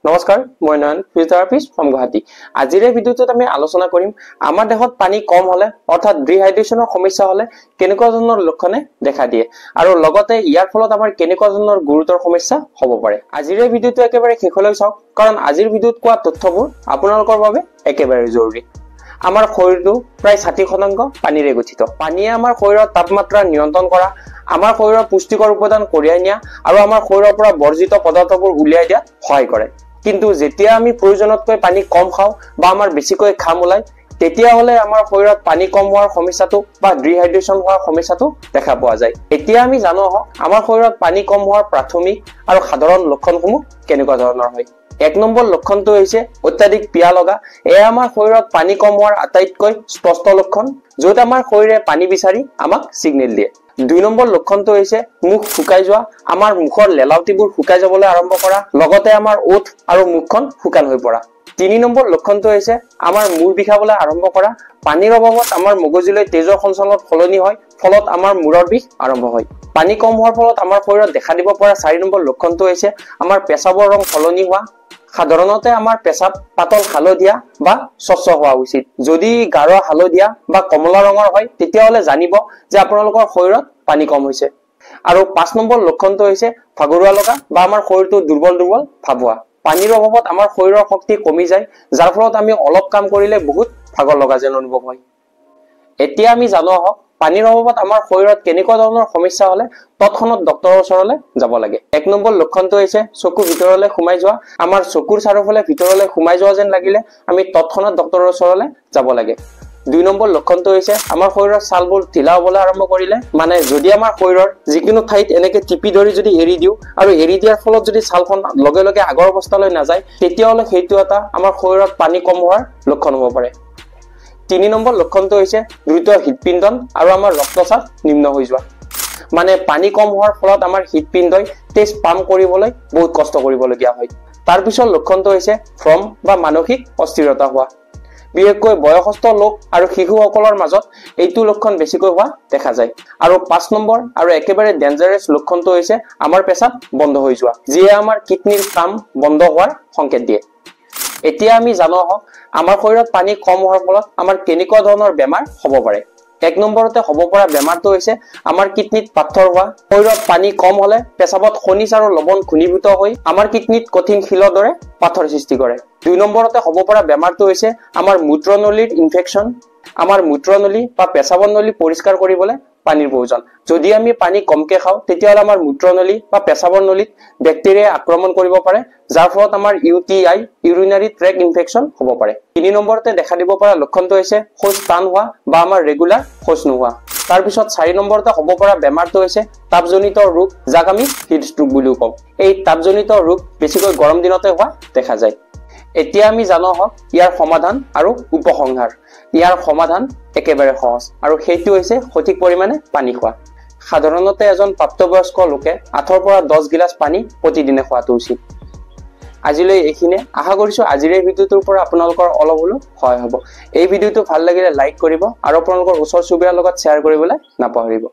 নমস্কাৰ মই নয়ন ফিজিওথেৰাপিষ্ট ফ্ৰম গুৱাহাটী। আজিৰ এই ভিডিঅ'টোত আমি আলোচনা কৰিম আমাৰ দেহত পানী কম হলে অৰ্থাৎ ডিহাইড্ৰেচনৰ সমস্যা হলে কেনেকুৱা ধৰণৰ লক্ষণে দেখা দিয়ে আৰু লগতে ইয়াৰ ফলত আমাৰ কেনেকুৱা ধৰণৰ গুৰুতৰ সমস্যা হ'ব পাৰে। আজিৰ এই ভিডিঅ'টো একেবাৰে শেষলৈ চাওক কাৰণ আজিৰ ভিডিঅ'ত কোৱা তথ্যবোৰ আপোনালোকৰ বাবে একেবাৰে জৰুৰী। আমাৰ শৰীৰটো প্ৰায় 60% পানীৰে গঠিত। পানীয়ে আমাৰ শৰীৰৰ তাপমাত্ৰা নিয়ন্ত্ৰণ কৰা, আমাৰ শৰীৰৰ পুষ্টিকৰ উপাদান কঢ়িয়াই নিয়া আৰু আমাৰ শৰীৰৰ পৰা বৰ্জিত পদাৰ্থবোৰ উলিয়াই দিয়াত সহায় কৰে। কিন্তু যেতিয়া আমি প্ৰয়োজনতকৈ পানী কম খাওঁ বা আমাৰ বেছিকৈ ঘাম ওলায় তেতিয়াহলে আমাৰ শৰীৰত পানী কম হোৱাৰ সমস্যাটো বা ডিহাইড্ৰেচন হোৱাৰ সমস্যাটো দেখা পোৱা যায়। এতিয়া আমি জানো আহক আমাৰ শৰীৰত পানী কম হোৱাৰ প্ৰাথমিক আৰু সাধাৰণ লক্ষণসমূহ কেনেকুৱা ধৰণৰ হয়। 1 নম্বৰ লক্ষণটো হৈছে অত্যাধিক পিয়া লগা। এয়া আমাৰ শৰীৰত পানী কম হোৱাৰ আটাইতকৈ স্পষ্ট লক্ষণ, য'ত আমাৰ শৰীৰে পানী বিচাৰি আমাক সিগনেল দিয়ে। 2 নম্বৰ লক্ষণটো হৈছে মুখ শুকাই যোৱা। আমাৰ মুখৰ লেলাউটিবোৰ শুকাই যাবলৈ আৰম্ভ কৰা, লগতে আমাৰ ওঠ আৰু মুখখন শুকান হৈ পৰা। 3 নম্বৰ লক্ষণটো হৈছে আমাৰ মূৰ বিষাবলৈ আৰম্ভ কৰা। পানীৰ অভাৱত আমাৰ মগজুলৈ তেজৰ সঞ্চালন সলনি হয়, ফলত আমাৰ মূৰৰ বিষ আৰম্ভ হয়। পানী কম হোৱাৰ ফলত আমাৰ শৰীৰত দেখা দিব পৰা 4 নম্বৰ লক্ষণটো হৈছে আমাৰ পেচাবৰ ৰং সলনি হোৱা। সাধাৰণতে আমাৰ পেচাব পাতল হালধীয়া বা স্বচ্ছ হোৱা উচিত। যদি গাঢ় হালধীয়া বা কমলা ৰঙৰ হয় তেতিয়াহলে জানিব যে আপোনালোকৰ শৰীৰত পানী কম হৈছে। আৰু 5 নম্বৰ লক্ষণটো হৈছে ভাগৰুৱা লগা বা আমাৰ শৰীৰটো দুৰ্বল ভাৱ হোৱা। পানীৰ অভাৱত আমাৰ শৰীৰৰ শক্তি কমি যায়, যাৰ ফলত আমি অলপ কাম কৰিলে বহুত ভাগৰ লগা যেন অনুভৱ হয়। এতিয়া আমি জানো আহক পানীৰ অভাৱত আমাৰ শৰীৰত কেনেকুৱা ধৰণৰ সমস্যা হলে তৎক্ষণাত ডক্তৰৰ ওচৰলৈ যাব লাগে। 1 নম্বৰ লক্ষণটো হৈছে চকু ভিতৰলৈ সোমাই যোৱা। আমাৰ চকুৰ চাৰিওফালে ভিতৰলৈ সোমাই যোৱা যেন লাগিলে আমি তৎক্ষণাত ডক্তৰৰ ওচৰলৈ যাব লাগে। 2 নম্বৰ লক্ষণটো হৈছে আমাৰ শৰীৰৰ ছালবোৰ ঢিলা হ'বলৈ আৰম্ভ কৰিলে, মানে যদি আমাৰ শৰীৰৰ যিকোনো ঠাইত এনেকে টিপি ধৰি যদি এৰি দিওঁ আৰু এৰি দিয়াৰ ফলত যদি ছালখন লগে লগে আগৰ অৱস্থালৈ নাযায় তেতিয়াহলে সেইটো এটা আমাৰ শৰীৰত পানী কম হোৱাৰ লক্ষণ হ'ব পাৰে। 3 নম্বৰ লক্ষণটো হৈছে দ্ৰুত হৃদপিণ্ডন আৰু আমাৰ ৰক্তচাপ নিম্ন হৈ যোৱা। মানে পানী কম হোৱাৰ ফলত আমাৰ হৃদপিণ্ডই তেজ পাম্প কৰিবলৈ বহুত কষ্ট কৰিবলগীয়া হয়। তাৰ পিছৰ লক্ষণটো হৈছে ভ্ৰম বা মানসিক অস্থিৰতা হোৱা। বিশেষকৈ বয়সস্থ লোক আৰু শিশুসকলৰ মাজত এইটো লক্ষণ বেছিকৈ হোৱা দেখা যায়। আৰু 5 নম্বৰ আৰু একেবাৰে ডেঞ্জাৰাছ লক্ষণটো হৈছে আমাৰ পেচাব বন্ধ হৈ যোৱা, যিয়ে আমাৰ কিডনীৰ কাম বন্ধ হোৱাৰ সংকেত দিয়ে। এতিয়া আমি জানো আহক আমাৰ শৰীৰত পানী কম হোৱাৰ ফলত আমাৰ কেনেকুৱা ধৰণৰ বেমাৰ হ'ব পাৰে। 1 নম্বৰতে হ'ব পৰা বেমাৰটো হৈছে আমাৰ কিডনীত পাথৰ হোৱা। শৰীৰত পানী কম হলে পেচাবত খনিজ আৰু লৱণ ঘনীভূত হৈ আমাৰ কিডনীত কঠিন শিলৰ দৰে পাথৰ সৃষ্টি কৰে। 2 নম্বৰতে হ'ব পৰা বেমাৰটো হৈছে আমাৰ মূত্ৰনলীৰ ইনফেকচন। আমাৰ মূত্ৰনলী বা পেচাবৰ নলী পৰিষ্কাৰ কৰিবলৈ পানীৰ প্ৰয়োজন। যদি আমি পানী কমকে খাওঁ তেতিয়াহলে আমাৰ মূত্ৰনলী বা পেচাবৰ নলীত বেক্টেৰিয়াই আক্ৰমণ কৰিব পাৰে, যাৰ ফলত আমাৰ UTI ইউৰিনাৰী ট্ৰেক ইনফেকচন হ'ব পাৰে। 3 নম্বৰতে দেখা দিব পৰা লক্ষণটো হৈছে শৌচ টান হোৱা বা আমাৰ ৰেগুলাৰ শৌচ নোহোৱা। তাৰ পিছত 4 নম্বৰতে হ'ব পৰা বেমাৰটো হৈছে তাপজনিত ৰোগ, যাক আমি হিট ষ্ট্ৰোক বুলিও কওঁ। এই তাপজনিত ৰোগ বেছিকৈ গৰম দিনতে হোৱা দেখা যায়। এতিয়া আমি জানো আহক ইয়াৰ সমাধান আৰু উপসংহাৰ। ইয়াৰ সমাধান একেবাৰে সহজ আৰু সেইটো হৈছে সঠিক পৰিমাণে পানী খোৱা। সাধাৰণতে এজন প্ৰাপ্তবয়স্ক লোকে 8 পৰা 10 গিলাচ পানী প্ৰতিদিনে খোৱাটো উচিত। আজিলৈ এইখিনিয়ে। আশা কৰিছোঁ আজিৰ এই ভিডিঅ'টোৰ পৰা আপোনালোকৰ অলপ হ'লেও সহায় হ'ব। এই ভিডিঅ'টো ভাল লাগিলে লাইক কৰিব আৰু আপোনালোকৰ ওচৰ চুবুৰীয়াৰ লগত শ্বেয়াৰ কৰিবলৈ নাপাহৰিব।